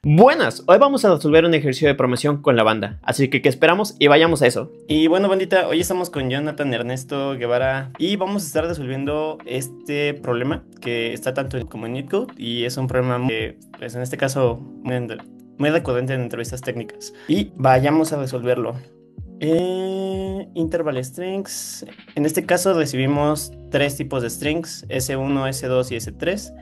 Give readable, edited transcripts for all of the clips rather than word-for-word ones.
Buenas, hoy vamos a resolver un ejercicio de programación con la banda, así que ¿qué esperamos? Y vayamos a eso. Y bueno, bandita, hoy estamos con Jonathan Ernesto Guevara y vamos a estar resolviendo este problema que está tanto como en LeetCode y es un problema que, pues en este caso, muy recurrente en entrevistas técnicas. Y vayamos a resolverlo. Interval strings. En este caso recibimos tres tipos de strings, S1, S2 y S3.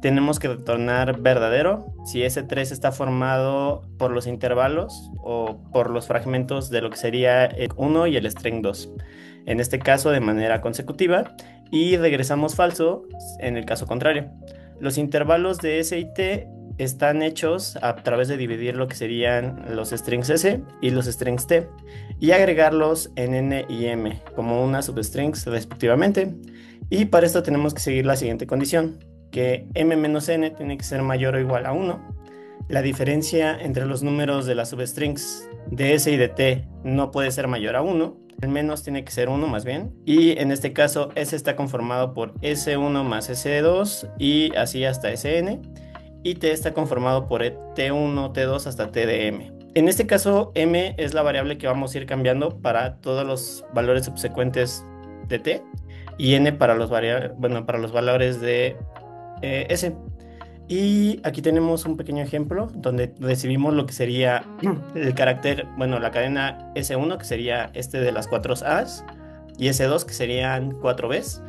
Tenemos que retornar verdadero si S3 está formado por los intervalos o por los fragmentos de lo que sería el 1 y el string 2. En este caso de manera consecutiva. Y regresamos falso en el caso contrario. Los intervalos de S y T están hechos a través de dividir lo que serían los strings S y los strings T y agregarlos en N y M como unas substrings respectivamente. Y para esto tenemos que seguir la siguiente condición, que m menos n tiene que ser mayor o igual a 1. La diferencia entre los números de las substrings de S y de T no puede ser mayor a 1. El menos tiene que ser 1 más bien. Y en este caso S está conformado por S1 más S2 y así hasta Sn. Y T está conformado por T1, T2 hasta T de M. En este caso, M es la variable que vamos a ir cambiando para todos los valores subsecuentes de T y N para para los valores de S. Y aquí tenemos un pequeño ejemplo donde recibimos lo que sería el carácter, bueno, la cadena S1, que sería este de las 4 A's, y S2, que serían 4 B's.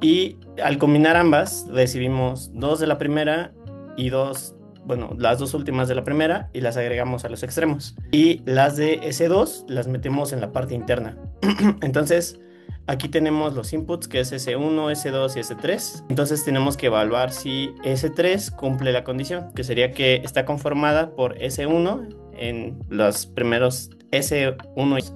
Y al combinar ambas, recibimos dos de la primera y dos, bueno, las dos últimas de la primera y las agregamos a los extremos. Y las de S2 las metemos en la parte interna. Entonces, aquí tenemos los inputs que es S1, S2 y S3. Entonces tenemos que evaluar si S3 cumple la condición, que sería que está conformada por S1 en los primeros S1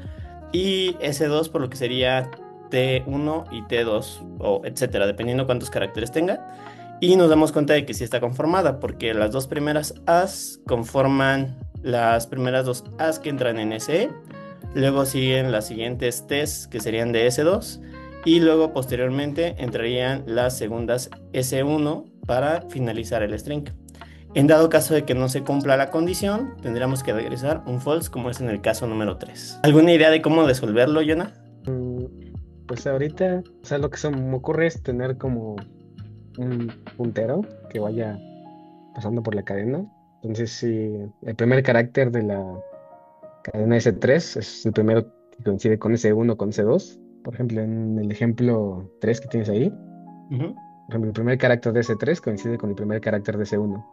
y S2 por lo que sería T1 y T2 o etcétera, dependiendo cuántos caracteres tenga. Y nos damos cuenta de que sí está conformada porque las dos primeras A's conforman las primeras dos A's que entran en SE. Luego siguen las siguientes T's que serían de S2 y luego posteriormente entrarían las segundas S1 para finalizar el string. En dado caso de que no se cumpla la condición, tendríamos que regresar un false como es en el caso número 3. ¿Alguna idea de cómo resolverlo, Jonah? Mm, Pues ahorita, o sea, lo que se me ocurre es tener como un puntero que vaya pasando por la cadena. Entonces, si el primer carácter de la cadena S3 es el primero que coincide con S1 con S2, por ejemplo, en el ejemplo 3 que tienes ahí, Ujú. por ejemplo, el primer carácter de S3 coincide con el primer carácter de S1.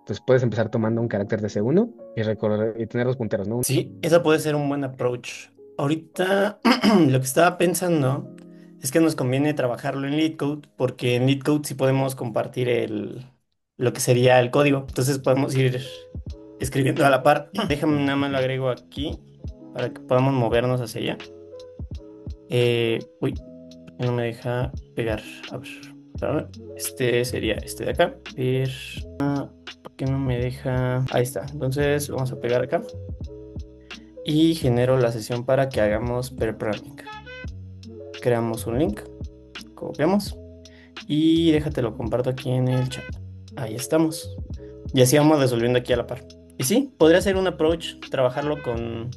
Entonces puedes empezar tomando un carácter de S1 y recorrer y tener dos punteros, ¿no? Sí, eso puede ser un buen approach. Ahorita lo que estaba pensando es que nos conviene trabajarlo en LeetCode porque en LeetCode sí podemos compartir lo que sería el código. Entonces podemos ir escribiendo a la par. Déjame nada más lo agrego aquí para que podamos movernos hacia allá. Uy, no me deja pegar. A ver, espérame. Este sería este de acá. A ver, ¿por qué no me deja? Ahí está. Entonces vamos a pegar acá y genero la sesión para que hagamos pair programming. Creamos un link, copiamos y déjate lo comparto aquí en el chat. Ahí estamos. Y así vamos resolviendo aquí a la par. Y sí, podría ser un approach trabajarlo con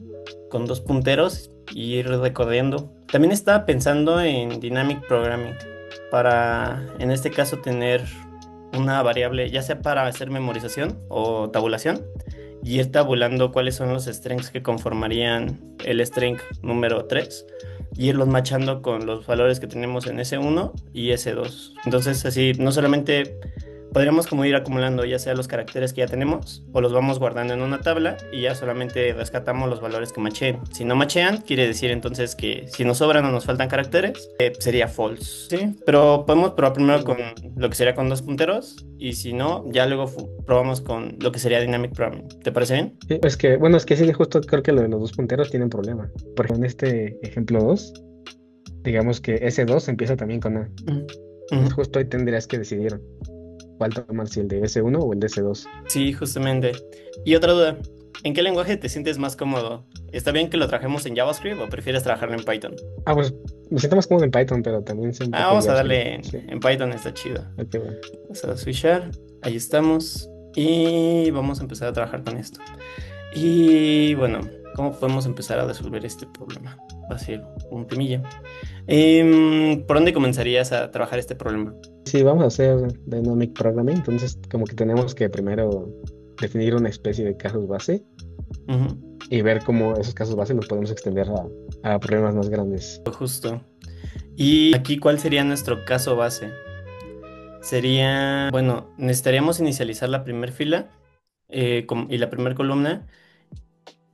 dos punteros y ir recorriendo. También estaba pensando en dynamic programming para, en este caso, tener una variable, ya sea para hacer memorización o tabulación, y ir tabulando cuáles son los strings que conformarían el string número 3 y irlos machando con los valores que tenemos en S1 y S2. Entonces, así, no solamente podríamos como ir acumulando ya sea los caracteres que ya tenemos o los vamos guardando en una tabla y ya solamente rescatamos los valores que macheen. Si no machean, quiere decir entonces que si nos sobran o nos faltan caracteres, sería false. Sí, pero podemos probar primero con lo que sería con dos punteros y si no, ya luego probamos con lo que sería dynamic programming. ¿Te parece bien? Sí, es que, bueno, es que sí, justo creo que lo de los dos punteros tienen problema. Por ejemplo, en este ejemplo 2 digamos que S2 empieza también con A. Ujú. Entonces Ujú. justo ahí tendrías que decidir cuál tomar, si el de S1 o el de S2. Sí, justamente. Y otra duda, ¿en qué lenguaje te sientes más cómodo? ¿Está bien que lo trabajemos en JavaScript o prefieres trabajarlo en Python? Pues me siento más cómodo en Python, pero también sé un poco de Vamos a JavaScript. darle Sí, en Python, está chido. ok, bueno. Vamos a switchar, ahí estamos. Y vamos a empezar a trabajar con esto. Y bueno, ¿cómo podemos empezar a resolver este problema? Va a ser un temilla. ¿Por dónde comenzarías a trabajar este problema? Sí, vamos a hacer Dynamic Programming, entonces como que tenemos que primero definir una especie de casos base y ver cómo esos casos base los podemos extender a problemas más grandes. Justo. Y aquí, ¿cuál sería nuestro caso base? Sería, bueno, necesitaríamos inicializar la primera fila y la primera columna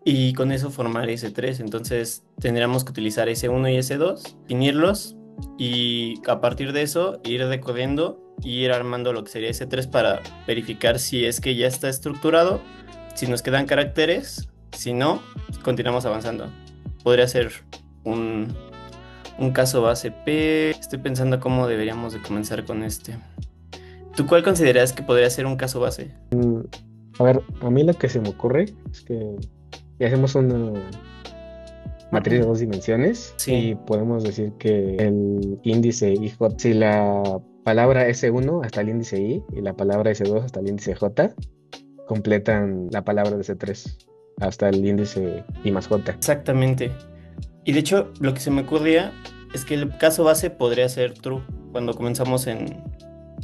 y con eso formar S3. Entonces tendríamos que utilizar S1 y S2, definirlos y a partir de eso ir decodiendo y ir armando lo que sería S3 para verificar si es que ya está estructurado, si nos quedan caracteres, si no, continuamos avanzando. Podría ser un caso base P. Estoy pensando cómo deberíamos de comenzar con este. ¿Tú cuál consideras que podría ser un caso base? A ver, a mí lo que se me ocurre es que hacemos una matriz de 2 dimensiones Sí. y podemos decir que el índice IJ, si la palabra S1 hasta el índice I y la palabra S2 hasta el índice J completan la palabra de S3 hasta el índice I más J. Exactamente. Y de hecho, lo que se me ocurría es que el caso base podría ser true cuando comenzamos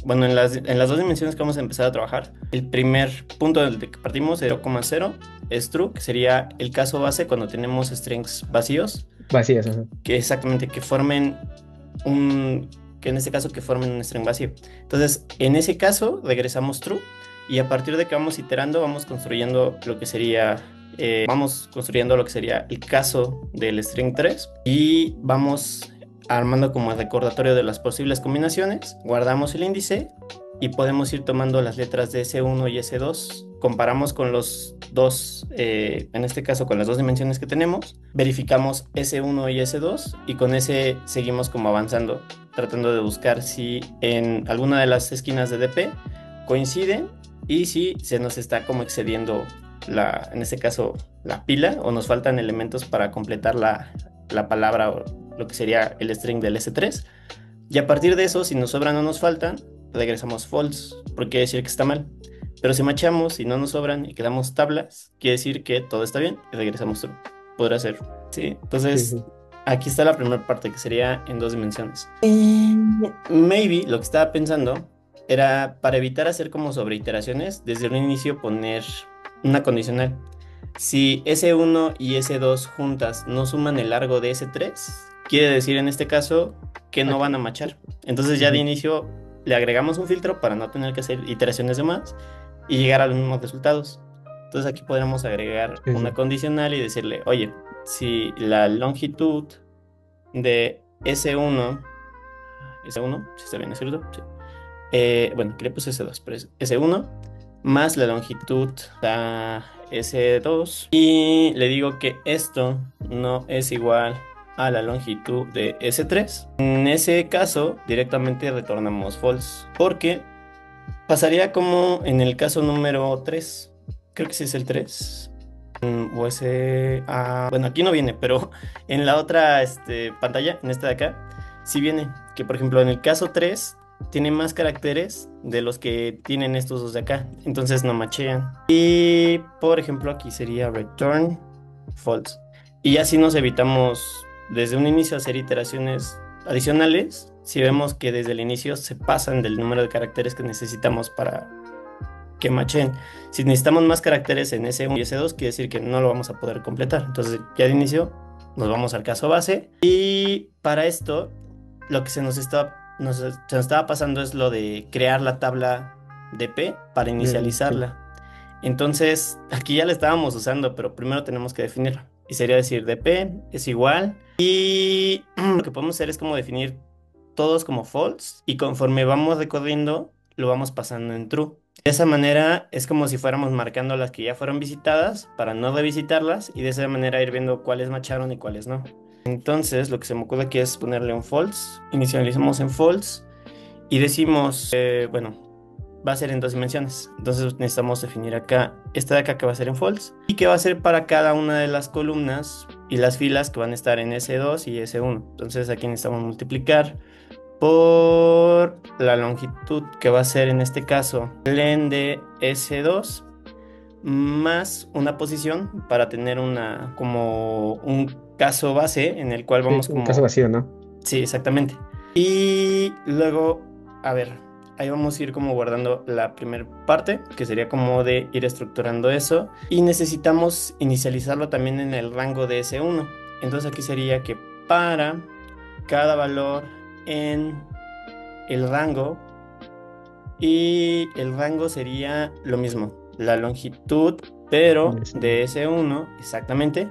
bueno, en las 2 dimensiones que vamos a empezar a trabajar. El primer punto del que partimos, 0,0, es true, que sería el caso base cuando tenemos strings vacíos. Vacías, ajá. Que exactamente, que en este caso que formen un string vacío. Entonces, en ese caso, regresamos true y a partir de que vamos iterando, vamos construyendo lo que sería el caso del string 3 y vamos armando como el recordatorio de las posibles combinaciones, guardamos el índice y podemos ir tomando las letras de S1 y S2, comparamos con los dos, en este caso con las 2 dimensiones que tenemos, verificamos S1 y S2 y con ese seguimos como avanzando, tratando de buscar si en alguna de las esquinas de DP coinciden y si se nos está como excediendo en este caso la pila o nos faltan elementos para completar la palabra o lo que sería el string del S3 y a partir de eso si nos sobran o nos faltan regresamos false porque quiere decir que está mal, pero si machamos y no nos sobran y quedamos tablas quiere decir que todo está bien y regresamos true. Podrá ser, ¿sí? Entonces Sí. aquí está la primera parte que sería en 2 dimensiones. Maybe lo que estaba pensando era para evitar hacer como sobreiteraciones desde un inicio poner una condicional. Si S1 y S2 juntas no suman el largo de S3, quiere decir en este caso que no van a machar. Entonces ya de inicio le agregamos un filtro para no tener que hacer iteraciones de más y llegar a los mismos resultados. Entonces aquí podremos agregar una condicional y decirle, oye, si la longitud de S1, si está bien escrito, sí. Bueno, aquí le puse S2, pero es S1 más la longitud a S2 y le digo que esto no es igual a la longitud de S3. En ese caso directamente retornamos false porque pasaría como en el caso número 3, creo que sí es el 3 o ese, bueno, aquí no viene, pero en la otra pantalla, en esta de acá, sí viene que por ejemplo en el caso 3 tiene más caracteres de los que tienen estos dos de acá, entonces no machean. Y por ejemplo aquí sería return false. Y así nos evitamos desde un inicio hacer iteraciones adicionales si vemos que desde el inicio se pasan del número de caracteres que necesitamos para que macheen. Si necesitamos más caracteres en S1 y S2, quiere decir que no lo vamos a poder completar. Entonces ya de inicio nos vamos al caso base. Y para esto, lo que se nos estaba pasando es lo de crear la tabla DP para inicializarla. Entonces, aquí ya la estábamos usando, pero primero tenemos que definirla. Y sería decir DP es igual. Y lo que podemos hacer es como definir todos como false. Y conforme vamos recorriendo, lo vamos pasando en true. De esa manera es como si fuéramos marcando las que ya fueron visitadas para no revisitarlas. Y de esa manera ir viendo cuáles macharon y cuáles no. Entonces, lo que se me ocurre aquí es ponerle un false. Inicializamos en false. Y decimos, bueno, va a ser en 2 dimensiones. Entonces necesitamos definir acá, esta de acá que va a ser en false. Y que va a ser para cada una de las columnas y las filas que van a estar en S2 y S1. Entonces aquí necesitamos multiplicar por la longitud que va a ser en este caso len de S2 más una posición para tener como un caso base en el cual Sí, vamos un caso como... vacío, ¿no? Sí, exactamente. Y luego, a ver, ahí vamos a ir como guardando la primera parte, que sería como de ir estructurando eso. Y necesitamos inicializarlo también en el rango de S1. Entonces aquí sería que para cada valor en el rango, y el rango sería lo mismo, la longitud, pero de S1, exactamente,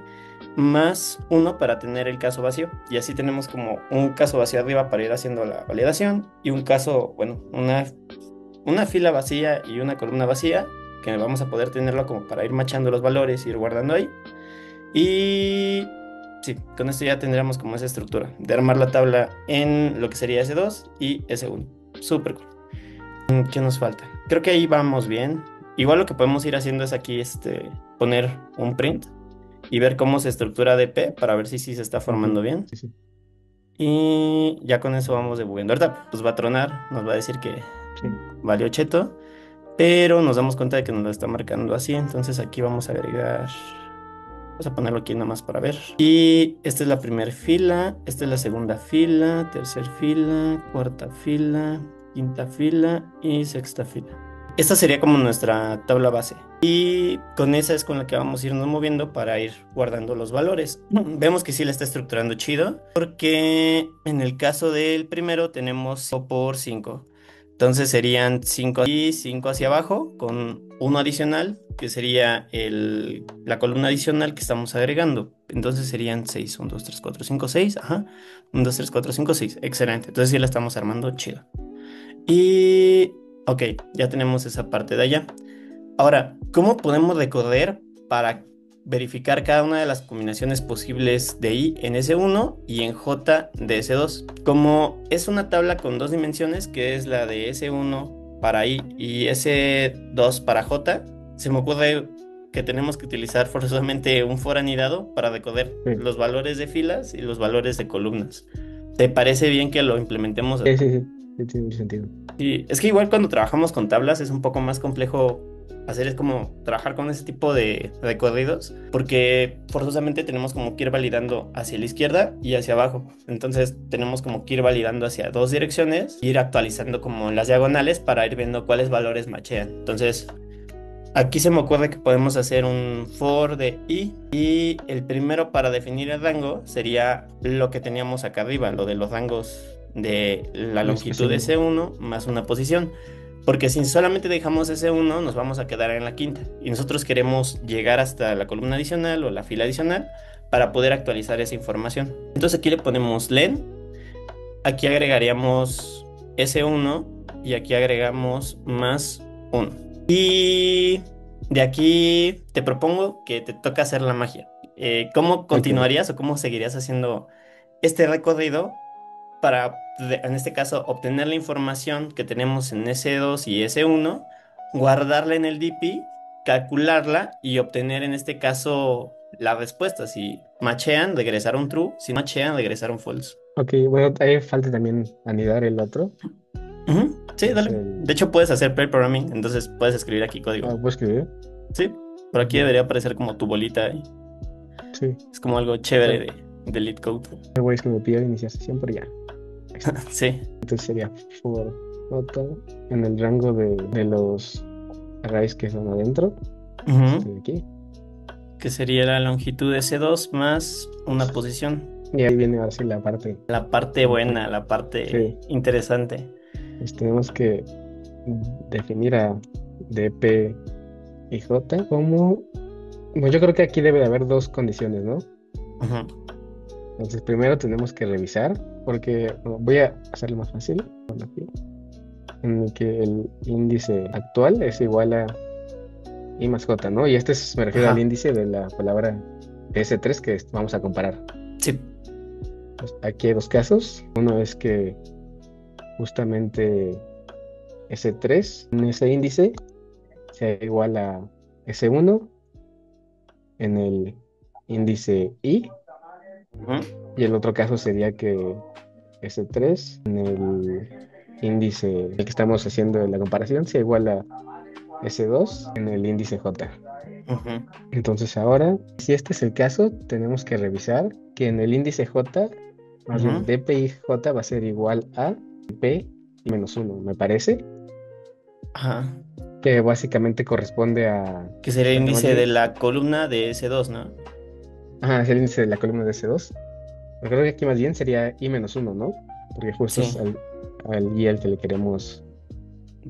más uno para tener el caso vacío. Y así tenemos como un caso vacío arriba para ir haciendo la validación y un caso, bueno, una fila vacía y una columna vacía, que vamos a poder tenerlo como para ir machando los valores y ir guardando ahí. Y sí, con esto ya tendríamos como esa estructura de armar la tabla en lo que sería S2 y S1. Súper cool. ¿Qué nos falta? Creo que ahí vamos bien. Igual lo que podemos ir haciendo es aquí poner un print y ver cómo se estructura DP para ver si sí se está formando bien. Sí, sí. Y ya con eso vamos debugueando. Ahorita pues va a tronar, nos va a decir que Sí. valió cheto, pero nos damos cuenta de que nos lo está marcando así. Entonces aquí vamos a agregar, vamos a ponerlo aquí nomás para ver. Y esta es la primera fila, esta es la segunda fila, tercera fila, cuarta fila, quinta fila y sexta fila. Esta sería como nuestra tabla base. Y con esa es con la que vamos a irnos moviendo para ir guardando los valores. Vemos que sí la está estructurando chido, porque en el caso del primero tenemos 5 por 5. Entonces serían 5 y 5 hacia abajo, con uno adicional, que sería la columna adicional que estamos agregando. Entonces serían 6. 1, 2, 3, 4, 5, 6. Ajá. 1, 2, 3, 4, 5, 6. Excelente. Entonces sí la estamos armando chido. Y ok, ya tenemos esa parte de allá. Ahora, ¿cómo podemos recorrer para verificar cada una de las combinaciones posibles de I en S1 y en J de S2? Como es una tabla con dos dimensiones, que es la de S1 para I y S2 para J, se me ocurre que tenemos que utilizar forzosamente un for anidado para recorrer Sí. los valores de filas y los valores de columnas. ¿Te parece bien que lo implementemos así? Sí, sí, sí. Sí, tiene mucho sentido. Sí, es que igual cuando trabajamos con tablas es un poco más complejo hacer, es como trabajar con ese tipo de recorridos, porque forzosamente tenemos como que ir validando hacia la izquierda y hacia abajo. Entonces tenemos como que ir validando hacia dos direcciones, ir actualizando como las diagonales para ir viendo cuáles valores machean. Entonces aquí se me ocurre que podemos hacer un for de i, y el primero para definir el rango sería lo que teníamos acá arriba, lo de los rangos de la longitud de S1 más una posición. Porque si solamente dejamos S1 nos vamos a quedar en la quinta y nosotros queremos llegar hasta la columna adicional o la fila adicional para poder actualizar esa información. Entonces aquí le ponemos len, aquí agregaríamos S1 y aquí agregamos más 1. Y de aquí te propongo que te toca hacer la magia. ¿Cómo continuarías o cómo seguirías haciendo este recorrido para, en este caso, obtener la información que tenemos en S2 y S1, guardarla en el DP, calcularla y obtener en este caso la respuesta? Si machean, regresar un true; si no machean, regresar un false. Ok, bueno, ahí falta también anidar el otro. Sí, Es dale. De hecho, puedes hacer pair programming, entonces puedes escribir aquí código. ¿puedo escribir? Sí, por aquí debería aparecer como tu bolita ahí. Sí. Es como algo chévere de lead code. El güey es que me pide iniciar sesión, pero ya. Sí. Entonces sería for nota en el rango de los arrays que son adentro. De aquí. Que sería la longitud de S2 más una posición. Y ahí viene ahora sí la parte. La parte buena, la parte interesante. Pues tenemos que definir a DP y J como... Bueno, yo creo que aquí debe de haber dos condiciones, ¿no? Entonces primero tenemos que revisar, porque voy a hacerlo más fácil, aquí, en el que el índice actual es igual a I más J, ¿no? Y me refiero al índice de la palabra S3 que vamos a comparar. Sí. Pues aquí hay dos casos. Uno es que justamente S3 en ese índice sea igual a S1 en el índice I. Y el otro caso sería que S3 en el índice en el que estamos haciendo la comparación sea igual a S2 en el índice J. Ujú. Entonces ahora, si este es el caso, tenemos que revisar que en el índice J, más bien Ujú. dpij va a ser igual a p menos 1, me parece, Ajá. que básicamente corresponde a, Que sería el bueno, más índice de bien, la columna de S2, ¿no? es el índice de la columna de S2. Yo creo que aquí más bien sería i menos 1, ¿no? Porque justo Sí. es al i al que le queremos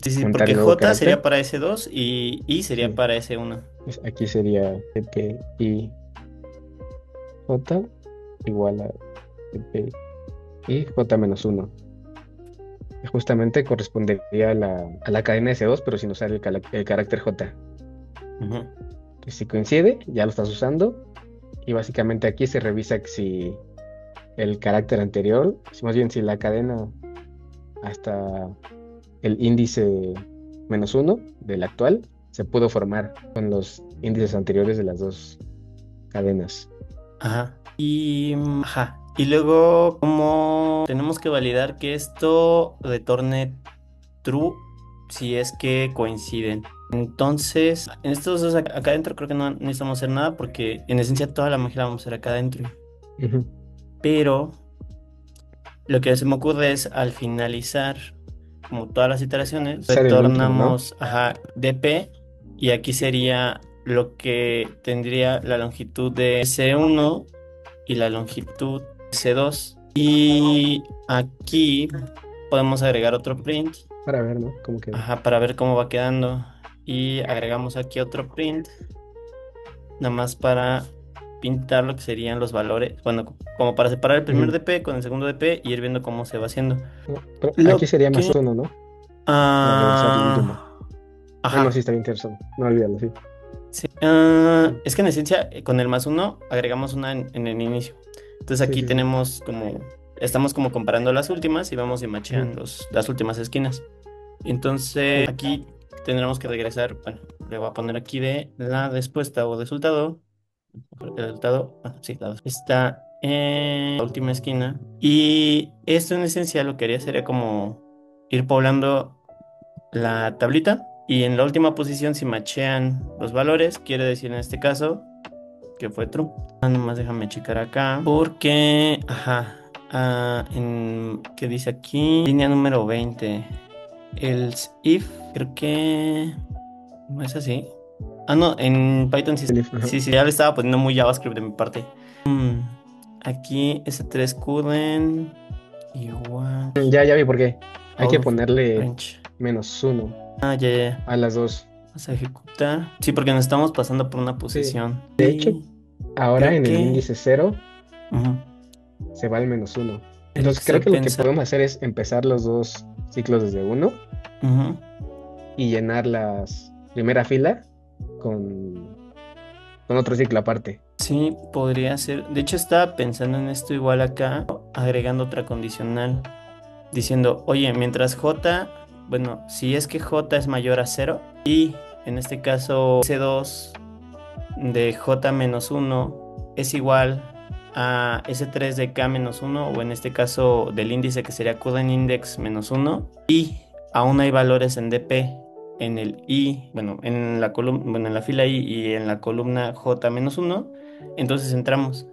Sí, sí, montar porque el nuevo J sería carácter. para S2 y I sería Sí, para S1. pues aquí sería dpij igual a dpij menos 1. Que justamente correspondería a la cadena S2, pero sin usar el carácter J. Ujú. Que si coincide, ya lo estás usando. Y básicamente aquí se revisa que si el carácter anterior, si más bien si la cadena hasta el índice menos 1 del actual se pudo formar con los índices anteriores de las dos cadenas. Ajá. Ajá. Y luego, ¿cómo tenemos que validar que esto retorne true si es que coinciden? Entonces, en estos dos acá adentro creo que no necesitamos hacer nada porque en esencia toda la magia la vamos a hacer acá adentro. Ujú. Pero lo que se me ocurre es al finalizar, como todas las iteraciones, Ser el último, ¿no? retornamos dp y aquí sería lo que tendría la longitud de S1 y la longitud S2. Y aquí podemos agregar otro print, Para ver, ¿no? Cómo queda. ajá, para ver cómo va quedando. Y agregamos aquí otro print, nada más para pintar lo que serían los valores. Bueno, como para separar el primer Ujú. DP con el segundo DP y ir viendo cómo se va haciendo. No, pero aquí Lo sería más que... uno, ¿no? Para regresar al último. Ah, No, sí, ajá. está bien, tienes razón. No olvídalo, sí. Sí. Es que en esencia, con el más uno, agregamos una en el inicio. Entonces Sí, aquí sí, sí. tenemos como, estamos como comparando las últimas y vemos si Ujú. machean las últimas esquinas. Entonces aquí tendremos que regresar, bueno, le voy a poner aquí de la respuesta o resultado. El resultado, sí, está en la última esquina. Y esto en esencia lo que haría sería como ir poblando la tablita y en la última posición si machean los valores, quiere decir en este caso que fue true. Nomás déjame checar acá porque, ajá, ¿qué dice aquí? Línea número 20. El if, creo que no es así. Ah, no, en Python sí, Feliz, ajá. sí, sí, ya le estaba poniendo muy JavaScript de mi parte. Aquí S3 curren igual Ya vi por qué. Hay que out of ponerle range. menos 1 Ah, ya, ya. a las dos. Vamos a ejecutar. Sí, porque nos estamos pasando por una Sí. posición. De hecho, Y ahora creo en el que... índice 0 ujú, se va al menos 1. es lo que Entonces estoy creo que lo que pensando. podemos hacer es empezar los dos ciclos desde 1 Ujú. y llenar la primera fila con, con otro ciclo aparte. Sí, podría ser. De hecho, estaba pensando en esto igual acá, agregando otra condicional, diciendo, oye, mientras J, bueno, si es que J es mayor a cero y en este caso S2 de J menos uno es igual a S3 de K menos uno o en este caso del índice que sería Current Index menos uno y aún hay valores en DP en el I, bueno, en la columna, bueno, en la fila I y en la columna J menos uno, entonces entramos.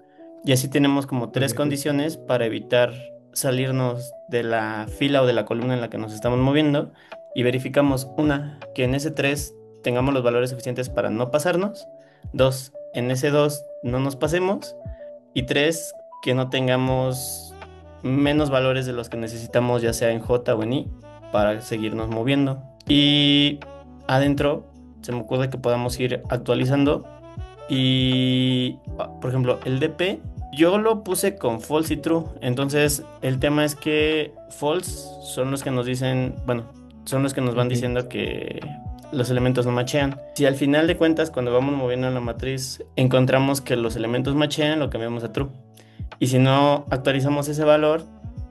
Y así tenemos como tres Ok. condiciones para evitar salirnos de la fila o de la columna en la que nos estamos moviendo y verificamos una, que en S3 tengamos los valores suficientes para no pasarnos. Dos, en S2 no nos pasemos. Y tres, que no tengamos menos valores de los que necesitamos, ya sea en J o en I, para seguirnos moviendo. Y adentro se me ocurre que podamos ir actualizando. Y, por ejemplo, el DP, yo lo puse con false y true. Entonces, el tema es que false son los que nos dicen, bueno, son los que nos van Ok. diciendo que los elementos no machean. Si al final de cuentas, cuando vamos moviendo en la matriz, encontramos que los elementos machean, lo cambiamos a true. Y si no actualizamos ese valor,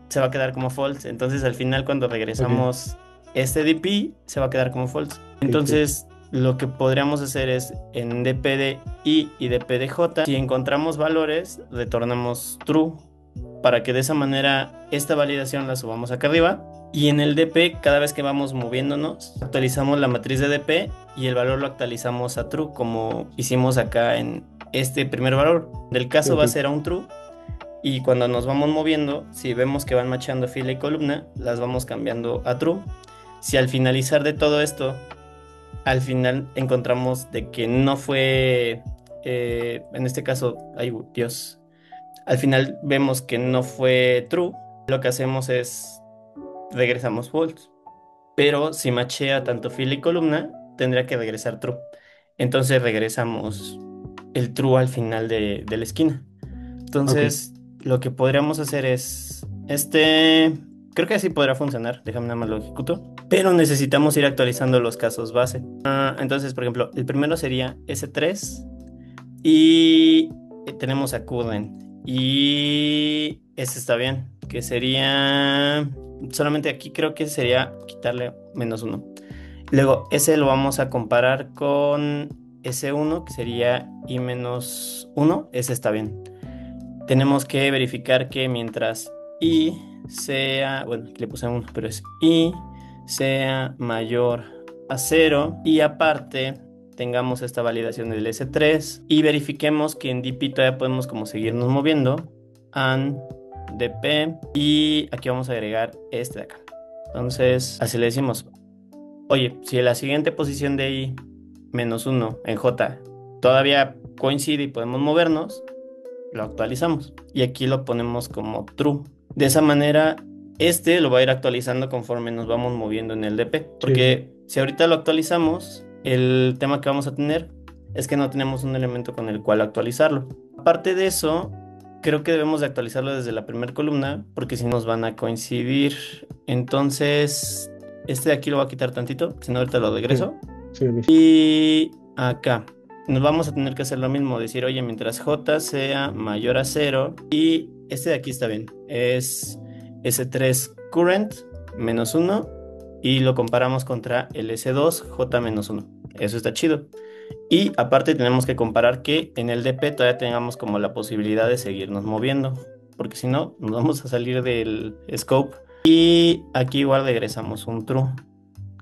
se va a quedar como false. Entonces, al final, cuando Ok. regresamos este DP, se va a quedar como false. Ok, sí. Entonces, lo que podríamos hacer es en dp de i y dp de j, si encontramos valores, retornamos true. para que de esa manera esta validación la subamos acá arriba. Y en el DP, cada vez que vamos moviéndonos, actualizamos la matriz de DP y el valor lo actualizamos a true, como hicimos acá en este primer valor. Del caso va a ser a un true. Y cuando nos vamos moviendo, si vemos que van matchando fila y columna, las vamos cambiando a true. Si al finalizar de todo esto, al final encontramos de que no fue, en este caso, ay Dios, al final vemos que no fue true, lo que hacemos es regresamos false. Pero si machea tanto fila y columna, tendría que regresar true. Entonces regresamos el true al final de la esquina. Entonces, lo que podríamos hacer es creo que así podrá funcionar. Déjame nada más lo ejecuto. Pero necesitamos ir actualizando los casos base. Entonces, por ejemplo, el primero sería S3 y tenemos a current. Y ese está bien, que sería... Solamente aquí creo que sería quitarle -1. Luego, ese lo vamos a comparar con S1, que sería I-1. Ese está bien. Tenemos que verificar que mientras I sea... Bueno, aquí le puse 1, pero es I sea mayor a 0. Y aparte tengamos esta validación del S3. Y verifiquemos que en DP todavía podemos como seguirnos moviendo. And DP. Y aquí vamos a agregar este de acá. Entonces, así le decimos. Oye, si la siguiente posición de I -1 en J todavía coincide y podemos movernos, lo actualizamos. Y aquí lo ponemos como true. De esa manera, este lo va a ir actualizando conforme nos vamos moviendo en el DP. Porque si ahorita lo actualizamos, el tema que vamos a tener es que no tenemos un elemento con el cual actualizarlo. Aparte de eso, creo que debemos de actualizarlo desde la primera columna, porque si nos van a coincidir. Entonces, este de aquí lo voy a quitar tantito, si no ahorita lo regreso. Y acá nos vamos a tener que hacer lo mismo, decir, oye, mientras J sea mayor a 0, y este de aquí está bien, es S3 current -1, y lo comparamos contra el S2 J -1. Eso está chido. Y aparte tenemos que comparar que en el DP todavía tengamos como la posibilidad de seguirnos moviendo, porque si no, nos vamos a salir del scope. Y aquí igual regresamos un true.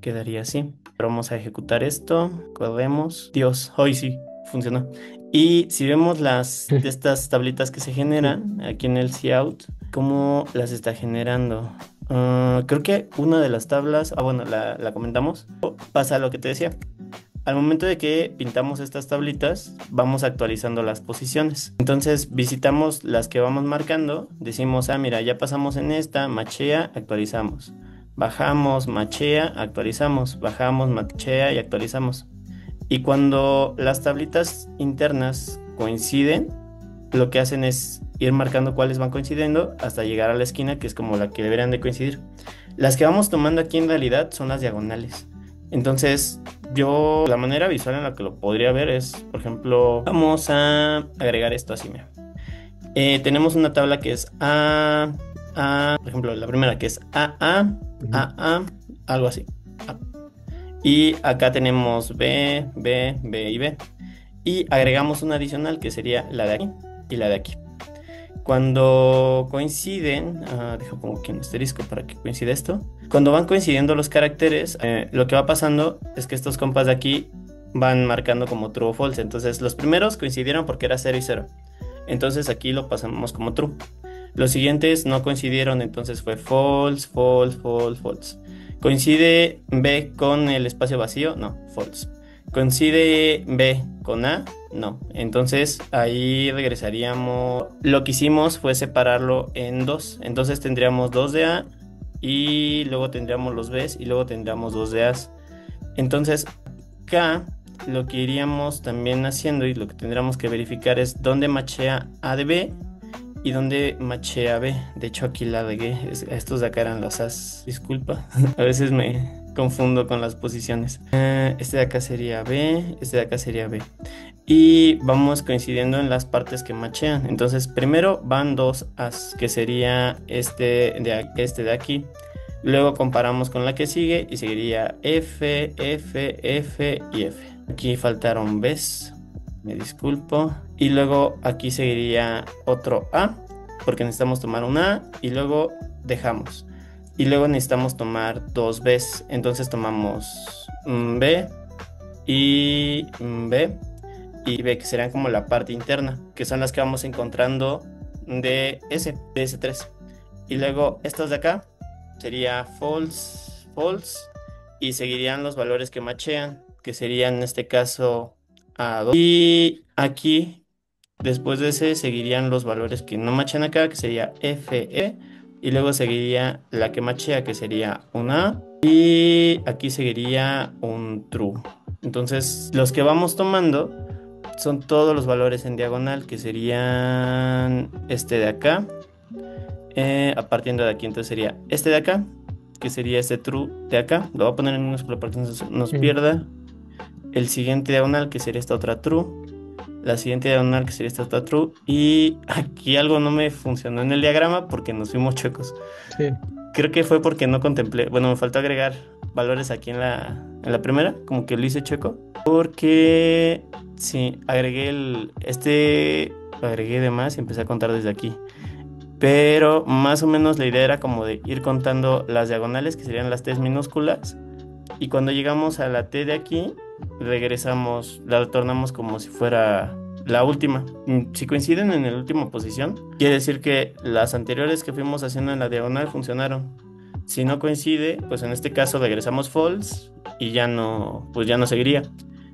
Quedaría así. Pero vamos a ejecutar esto. Corremos. Dios, hoy sí, funcionó. Y si vemos de estas tablitas que se generan aquí en el cout, ¿cómo las está generando? Creo que una de las tablas, bueno, la comentamos. Pasa lo que te decía. Al momento de que pintamos estas tablitas, vamos actualizando las posiciones. Entonces visitamos las que vamos marcando, decimos, mira, ya pasamos en esta, machea, actualizamos. Bajamos, machea, actualizamos. Bajamos, machea y actualizamos. Y cuando las tablitas internas coinciden, lo que hacen es ir marcando cuáles van coincidiendo hasta llegar a la esquina, que es como la que deberían de coincidir. Las que vamos tomando aquí en realidad son las diagonales. Entonces, la manera visual en la que lo podría ver es, por ejemplo, vamos a agregar esto así, mira. Tenemos una tabla que es A, por ejemplo, la primera que es A, algo así. A. Y acá tenemos B, B, B y B. Y agregamos una adicional que sería la de aquí y la de aquí. Cuando coinciden, dejo como que en asterisco para que coincida esto. Cuando van coincidiendo los caracteres, lo que va pasando es que estos compas de aquí van marcando como true o false. Entonces los primeros coincidieron porque era 0 y 0. Entonces aquí lo pasamos como true. Los siguientes no coincidieron, entonces fue false, false, false, false. ¿Coincide B con el espacio vacío? No, false. ¿Coincide B con A? No. Entonces ahí regresaríamos. Lo que hicimos fue separarlo en dos. Entonces tendríamos 2 de A y luego tendríamos los Bs y luego tendríamos 2 de As. Entonces acá lo que iríamos también haciendo y lo que tendríamos que verificar es dónde machea A de B y dónde machea B. De hecho aquí la regué. Estos de acá eran los As. Disculpa. A veces me confundo con las posiciones. Este de acá sería B, este de acá sería B. Y vamos coincidiendo en las partes que machean. Entonces primero van 2 As, que sería este de aquí. Luego comparamos con la que sigue y seguiría F, F, F y F. Aquí faltaron Bs, me disculpo. Y luego aquí seguiría otro A porque necesitamos tomar una A y luego dejamos. Y luego necesitamos tomar dos Bs. Entonces tomamos B y B y B, que serían como la parte interna, que son las que vamos encontrando de S3. Y luego estos de acá sería false, false, y seguirían los valores que machean, que serían en este caso A2. Y aquí, después de ese, seguirían los valores que no machean acá, que sería FE. Y luego seguiría la que machea, que sería una A. Y aquí seguiría un true. Entonces, los que vamos tomando son todos los valores en diagonal, que serían este de acá. A partiendo de aquí, entonces sería este de acá, que sería este true de acá. Lo voy a poner en minúsculo para que no se nos pierda. El siguiente diagonal, que sería esta otra true. La siguiente diagonal, que sería esta otra true. Y aquí algo no me funcionó en el diagrama porque nos fuimos chuecos. Sí. Creo que fue porque no contemplé. Bueno, me faltó agregar valores aquí en la primera, como que lo hice chueco. Porque sí, lo agregué de más y empecé a contar desde aquí. Pero más o menos la idea era como de ir contando las diagonales, que serían las T's minúsculas. Y cuando llegamos a la T de aquí, regresamos, la retornamos como si fuera la última. Si coinciden en la última posición, quiere decir que las anteriores que fuimos haciendo en la diagonal funcionaron. Si no coincide, pues en este caso regresamos false y ya no, pues ya no seguiría.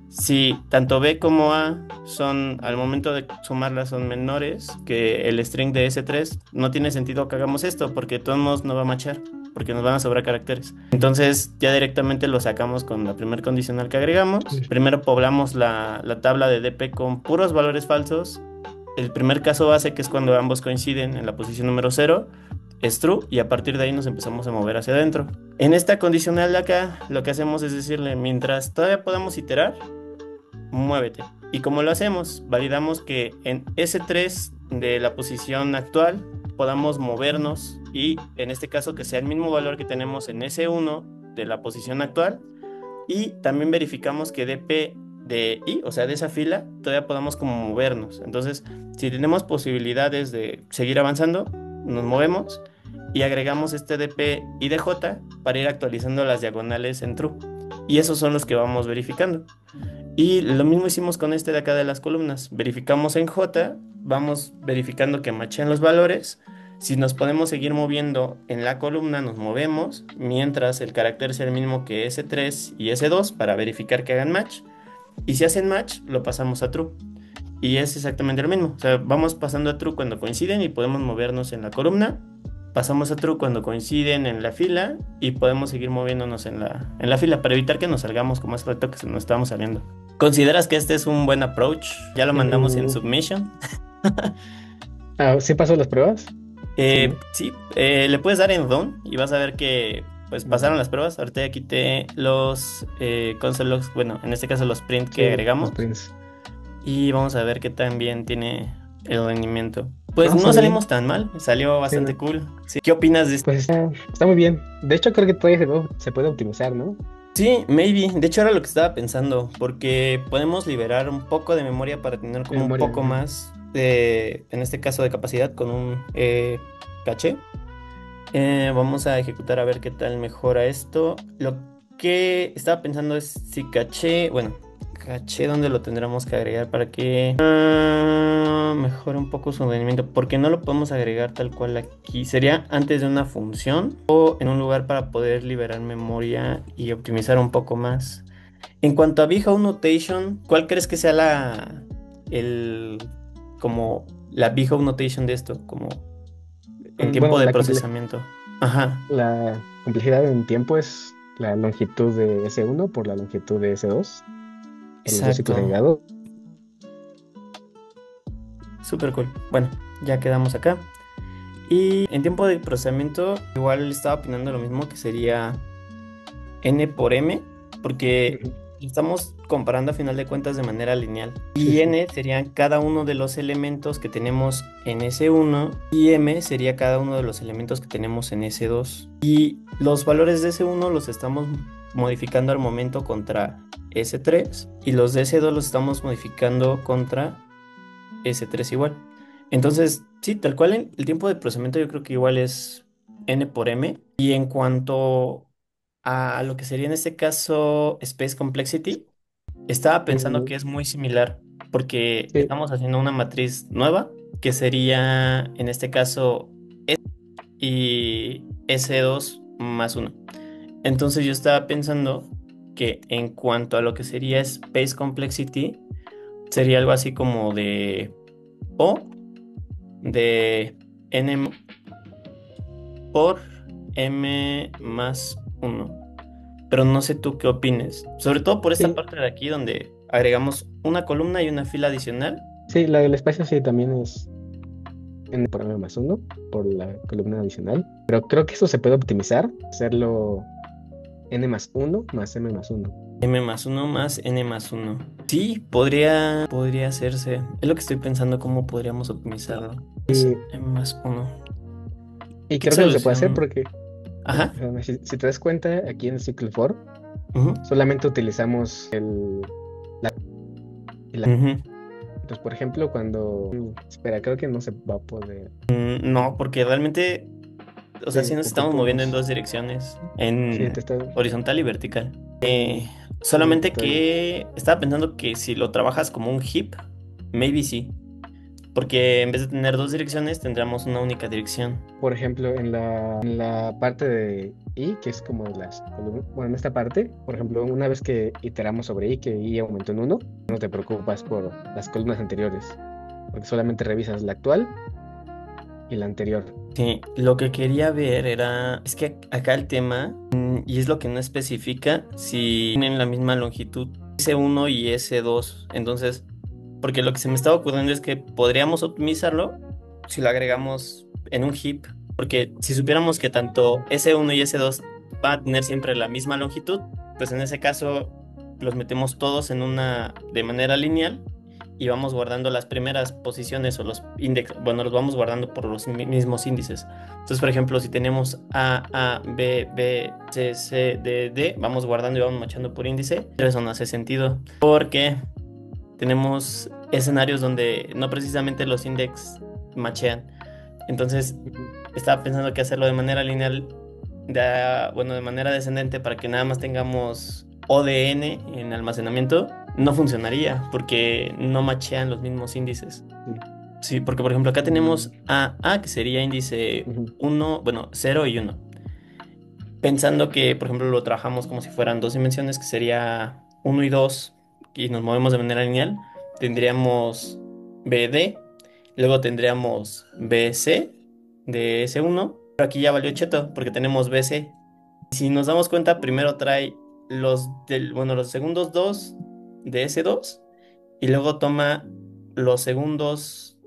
Si tanto B como A son, al momento de sumarlas, son menores que el string de S3, no tiene sentido que hagamos esto, porque de todos modos no va a matchar, porque nos van a sobrar caracteres. Entonces ya directamente lo sacamos con la primer condicional que agregamos. Primero poblamos la tabla de DP con puros valores falsos. El primer caso base, que es cuando ambos coinciden en la posición número 0, es true, y a partir de ahí nos empezamos a mover hacia adentro. En esta condicional de acá, lo que hacemos es decirle, mientras todavía podamos iterar, muévete. Y como lo hacemos, validamos que en S3 de la posición actual podamos movernos, y en este caso que sea el mismo valor que tenemos en S1 de la posición actual, y también verificamos que DP de I, o sea de esa fila, todavía podamos como movernos. Entonces, si tenemos posibilidades de seguir avanzando, nos movemos y agregamos este DP y DJ para ir actualizando las diagonales en true, y esos son los que vamos verificando. Y lo mismo hicimos con este de acá de las columnas. Verificamos en J, vamos verificando que machean los valores. Si nos podemos seguir moviendo en la columna, nos movemos, mientras el carácter sea el mismo que S3 y S2 para verificar que hagan match. Y si hacen match, lo pasamos a true. Y es exactamente lo mismo. O sea, vamos pasando a true cuando coinciden y podemos movernos en la columna. Pasamos a true cuando coinciden en la fila y podemos seguir moviéndonos en la fila para evitar que nos salgamos como hace rato que nos estábamos saliendo. ¿Consideras que este es un buen approach? Ya lo mandamos en submission. ¿Sí pasó las pruebas? Sí, le puedes dar en done y vas a ver que pues pasaron las pruebas. Ahorita ya quité los console logs, bueno, en este caso los print que agregamos. Los prints. Y vamos a ver qué tan bien tiene el rendimiento. Pues no salimos tan mal, salió bastante cool. Sí. ¿Qué opinas de esto? Pues está muy bien. De hecho, creo que todavía se puede optimizar, ¿no? Sí, maybe. De hecho, era lo que estaba pensando, porque podemos liberar un poco de memoria para tener como un poco más de, en este caso, de capacidad con un caché. Vamos a ejecutar a ver qué tal mejora esto. Lo que estaba pensando es si caché, bueno, caché donde lo tendremos que agregar para que mejore un poco su rendimiento, porque no lo podemos agregar tal cual aquí. Sería antes de una función o en un lugar para poder liberar memoria y optimizar un poco más. En cuanto a VHO Notation, ¿cuál crees que sea la VHO Notation de esto? Como en tiempo de procesamiento. Ajá. La complejidad en tiempo es la longitud de S1 por la longitud de S2. Exacto. Súper cool. Bueno, ya quedamos acá. Y en tiempo de procesamiento, igual estaba opinando lo mismo, que sería N por M, porque estamos comparando a final de cuentas de manera lineal. Y N serían cada uno de los elementos que tenemos en S1 y M sería cada uno de los elementos que tenemos en S2. Y los valores de S1 los estamos modificando al momento contra S3 y los de S2 los estamos modificando contra S3 igual. Entonces, sí, tal cual el tiempo de procesamiento yo creo que igual es n por m. Y en cuanto a lo que sería en este caso Space Complexity, estaba pensando Mm, que es muy similar porque sí, estamos haciendo una matriz nueva que sería en este caso y S2 más uno. Entonces yo estaba pensando que en cuanto a lo que sería Space Complexity, sería algo así como de O de n por m más uno. Pero no sé tú qué opines. Sobre todo por esta sí, parte de aquí donde agregamos una columna y una fila adicional. sí, la del espacio sí también es n por m más uno por la columna adicional. Pero creo que eso se puede optimizar, hacerlo n más uno más m más uno. M más uno más n más uno. Sí, podría hacerse. Es lo que estoy pensando cómo podríamos optimizarlo. Es Y, m más uno. y ¿Qué creo que eso se puede hacer solución? porque, Ajá. si te das cuenta, aquí en el ciclo for Ujú, solamente utilizamos la. ujú. Entonces, por ejemplo, cuando. Espera, creo que no se va a poder. No, porque realmente, o sea, sí Sí, nos estamos moviendo en ocupamos. dos direcciones, Sí, en te está. horizontal y vertical. Sí, te Solamente estoy. que estaba pensando que si lo trabajas como un heap, maybe sí, porque en vez de tener dos direcciones, tendríamos una única dirección. Por ejemplo, en la parte de I, que es como de las columnas. Bueno, en esta parte, por ejemplo, una vez que iteramos sobre I, que I aumentó en uno, no te preocupas por las columnas anteriores, porque solamente revisas la actual y la anterior. Sí, lo que quería ver era, es que acá el tema, y es lo que no especifica, si tienen la misma longitud S1 y S2. Entonces, porque lo que se me estaba ocurriendo es que podríamos optimizarlo si lo agregamos en un heap, porque si supiéramos que tanto S1 y S2 van a tener siempre la misma longitud, pues en ese caso los metemos todos en una de manera lineal y vamos guardando las primeras posiciones o los índices, bueno, los vamos guardando por los mismos índices. Entonces, por ejemplo, si tenemos A, B, B, C, C, D, D, vamos guardando y vamos machando por índice, pero eso no hace sentido, porque tenemos escenarios donde no precisamente los index machean. Entonces, Ujú. estaba pensando que hacerlo de manera lineal, bueno, de manera descendente para que nada más tengamos O de n en almacenamiento, no funcionaría porque no machean los mismos índices. Sí. Sí, porque por ejemplo acá Mm, tenemos A, que sería índice ujú. uno, bueno, cero y uno. Pensando que, por ejemplo, lo trabajamos como si fueran dos dimensiones, que sería uno y 2 y nos movemos de manera lineal, tendríamos BD, luego tendríamos BC de S1, pero aquí ya valió cheto porque tenemos BC. Si nos damos cuenta, primero trae bueno, los segundos 2 de S2 y luego toma los segundos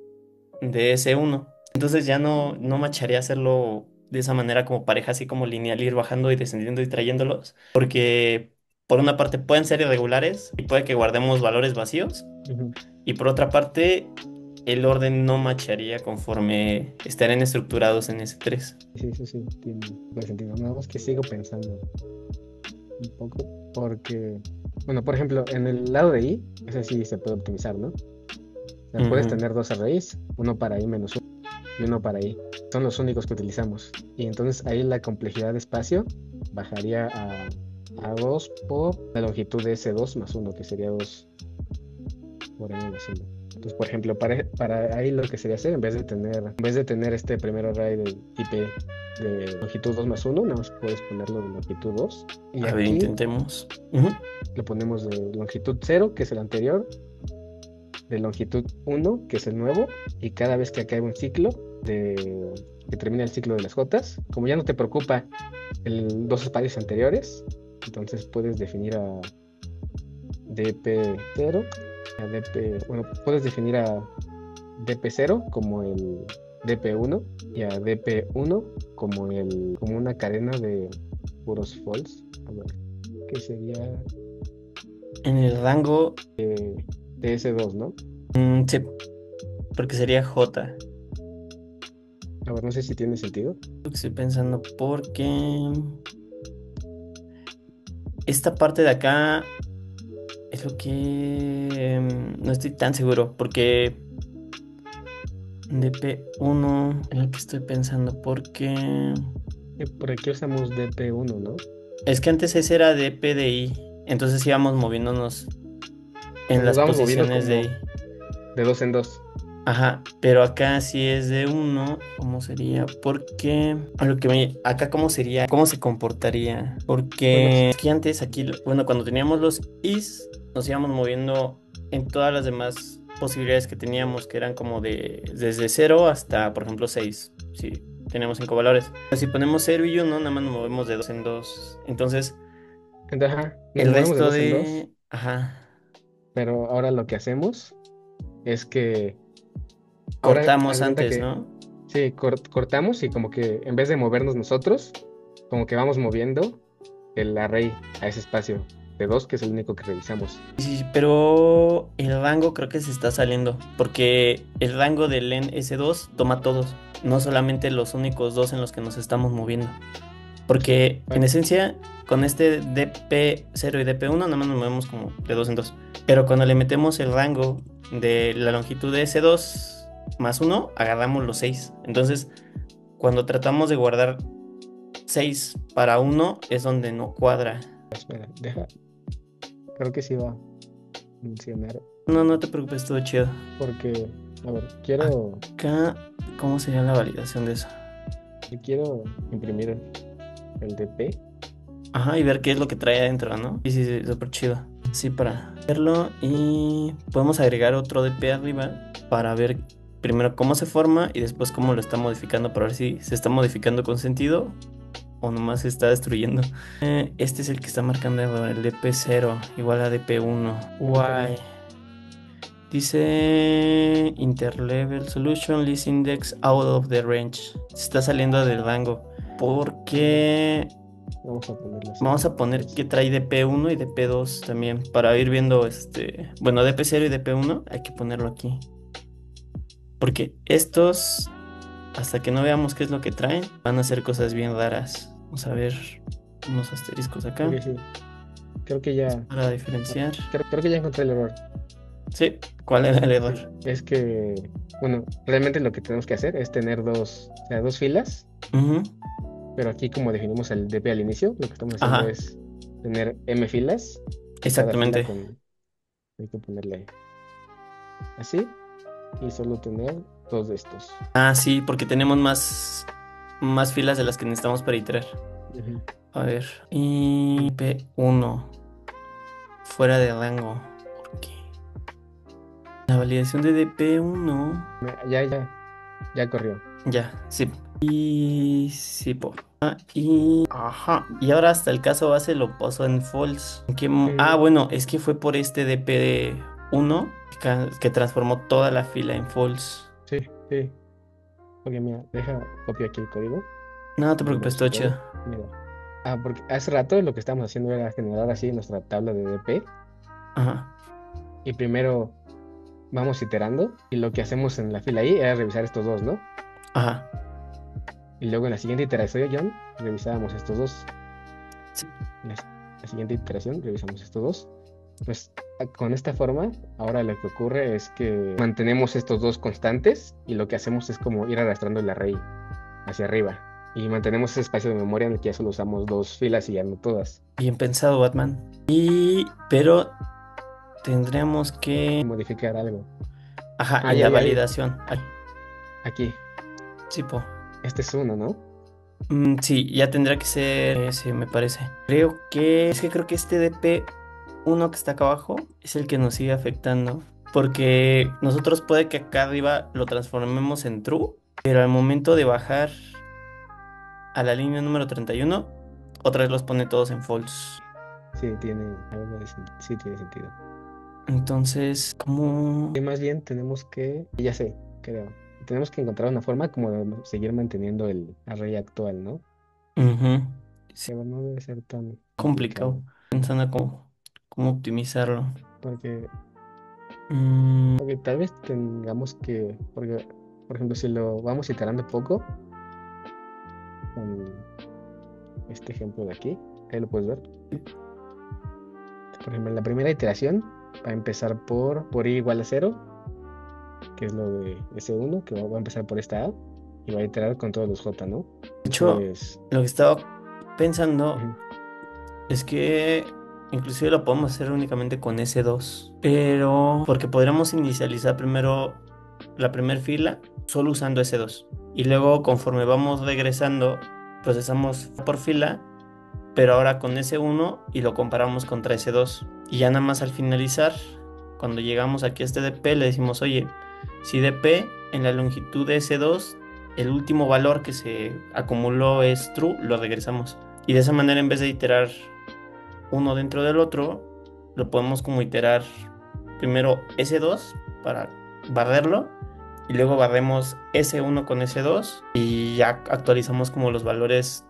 de S1. Entonces ya no macharía hacerlo de esa manera como pareja, así como lineal, ir bajando y descendiendo y trayéndolos, porque por una parte pueden ser irregulares y puede que guardemos valores vacíos, Ujú. y por otra parte el orden no macharía conforme estarían estructurados en S3. Sí, sí, sí, tiene sentido. Nada más que sigo pensando un poco, porque, bueno, por ejemplo, en el lado de I, ese sí se puede optimizar, ¿no? O sea, puedes Ujú. tener dos arrays, uno para I menos uno y uno para I. Son los únicos que utilizamos. Y entonces ahí la complejidad de espacio bajaría a 2 por la longitud de ese 2 más uno, que sería 2 por n más uno. Entonces, por ejemplo, para ahí lo que sería hacer, en vez de tener este primer array de IP de longitud 2 más uno, nada más puedes ponerlo de longitud 2. Y A ver, aquí intentemos. Ujú. lo ponemos de longitud cero, que es el anterior, de longitud uno, que es el nuevo, y cada vez que acabe un ciclo, que termina el ciclo de las jotas, como ya no te preocupa dos espacios anteriores, entonces puedes definir a dp0, bueno, puedes definir a dp0 como el dp1 y a dp1 como una cadena de puros false. A ver, ¿qué sería En el rango, ts2, ¿no? sí, porque sería J. A ver, no sé si tiene sentido. Lo que estoy pensando porque esta parte de acá es lo que no estoy tan seguro, porque DP1, en el que estoy pensando, porque Por aquí usamos DP1, ¿no? es que antes ese era DPDI, entonces íbamos moviéndonos en Nos las vamos moviendo posiciones de como I. de dos en dos. Ajá, pero acá sí es de uno, ¿cómo sería? Porque acá cómo sería, cómo se comportaría, Bueno, porque es que antes aquí, bueno, cuando teníamos los is, nos íbamos moviendo en todas las demás posibilidades que teníamos, que eran como desde cero hasta, por ejemplo, 6, si teníamos 5 valores. Pero si ponemos cero y uno, nada más nos movemos de dos en dos. Entonces, entonces, ajá, nos el movemos de resto dos en dos, de, ajá, pero ahora lo que hacemos es que ahora haz cortamos de cuenta antes, que ¿no? sí, cortamos y como que en vez de movernos nosotros, como que vamos moviendo el array a ese espacio de dos, que es el único que revisamos. Sí, pero el rango creo que se está saliendo, porque el rango del len S2 toma todos, no solamente los únicos dos en los que nos estamos moviendo. Porque en Bueno, esencia, con este DP0 y DP1 nada más nos movemos como de dos en dos. Pero cuando le metemos el rango de la longitud de S2 más uno, agarramos los 6. Entonces, cuando tratamos de guardar 6 para uno, es donde no cuadra. espera, creo que sí va a funcionar, No, no te preocupes, todo chido. porque, a ver, quiero, Acá, ¿cómo sería la validación de eso? quiero imprimir el DP. Ajá, y ver qué es lo que trae adentro, ¿no? Sí, sí, sí, súper chido. Sí, para verlo y podemos agregar otro DP arriba para ver primero cómo se forma y después cómo lo está modificando para ver si se está modificando con sentido o nomás se está destruyendo. Este es el que está marcando error, el DP0 igual a DP1. Guay. Dice Interlevel Solution List Index out of the range. Se está saliendo del rango. Porque Vamos a ponerlo así. vamos a poner que trae DP1 y DP2 también. Para ir viendo bueno, DP0 y DP1 hay que ponerlo aquí. Porque estos, hasta que no veamos qué es lo que traen, van a hacer cosas bien raras. Vamos a ver unos asteriscos acá Ok, sí, creo que ya, para diferenciar. creo que ya encontré el error. Sí, ¿cuál era el Sí, error? es que, bueno, realmente lo que tenemos que hacer es tener dos, o sea, dos filas, Ujú. pero aquí como definimos el DP al inicio, lo que estamos haciendo Ajá, es tener M filas y cada fila exactamente. hay que ponerle así y solo tener dos de estos. Ah, sí, porque tenemos más filas de las que necesitamos para iterar. Ujú. A ver. Y P1. Fuera de rango. ¿Por qué? La validación de DP1. Ya corrió. Ya, sí. Y sí, y. Ajá. Y ahora hasta el caso base lo pasó en false. Eh, Bueno, es que fue por este DP1 que transformó toda la fila en false. sí, sí. Ok, mira, copio aquí el código. No, no te Lo preocupes, todo chido. supero. Mira. Porque hace rato lo que estábamos haciendo era generar así nuestra tabla de DP Ajá. y primero vamos iterando y lo que hacemos en la fila ahí era revisar estos dos, ¿no? Ajá. Y luego en la siguiente iteración revisábamos estos dos. Sí. En la siguiente iteración revisamos estos dos. Pues con esta forma, ahora lo que ocurre es que mantenemos estos dos constantes y lo que hacemos es como ir arrastrando el array hacia arriba. Y mantenemos ese espacio de memoria en el que ya solo usamos dos filas y ya no todas. Bien pensado, Batman. Pero tendríamos que. Modificar algo. Ajá, Ah, en ya, la ya, ya. validación. Ay, Aquí. sí, po. Este es uno, ¿no? Sí, ya tendrá que ser ese, me parece. Creo que este DP1 que está acá abajo es el que nos sigue afectando. Porque nosotros puede que acá arriba lo transformemos en true, pero al momento de bajar a la línea número 31, otra vez los pone todos en false. Sí, tiene algo de sí tiene sentido. Entonces, ¿cómo? Y más bien ya sé, creo. Tenemos que encontrar una forma como de seguir manteniendo el array actual, ¿no? Ujú. Sí, Pero no debe ser tan complicado. complicado. Pensando cómo optimizarlo. Porque, Mm, porque tal vez tengamos porque, por ejemplo, si lo vamos iterando poco, con este ejemplo de aquí, ahí lo puedes ver. Por ejemplo, en la primera iteración va a empezar por i igual a 0 que es lo de S1, que va a empezar por esta A y va a iterar con todos los J, ¿no? De hecho, Entonces, lo que estaba pensando ujú, es que inclusive lo podemos hacer únicamente con S2, pero porque podríamos inicializar primero la primera fila solo usando S2 y luego conforme vamos regresando procesamos por fila, pero ahora con S1 y lo comparamos contra S2 y ya nada más al finalizar, cuando llegamos aquí a este DP le decimos, oye, si DP en la longitud de S2 el último valor que se acumuló es true, lo regresamos. Y de esa manera, en vez de iterar uno dentro del otro, lo podemos como iterar primero S2 para barrerlo y luego barremos S1 con S2 y ya actualizamos como los valores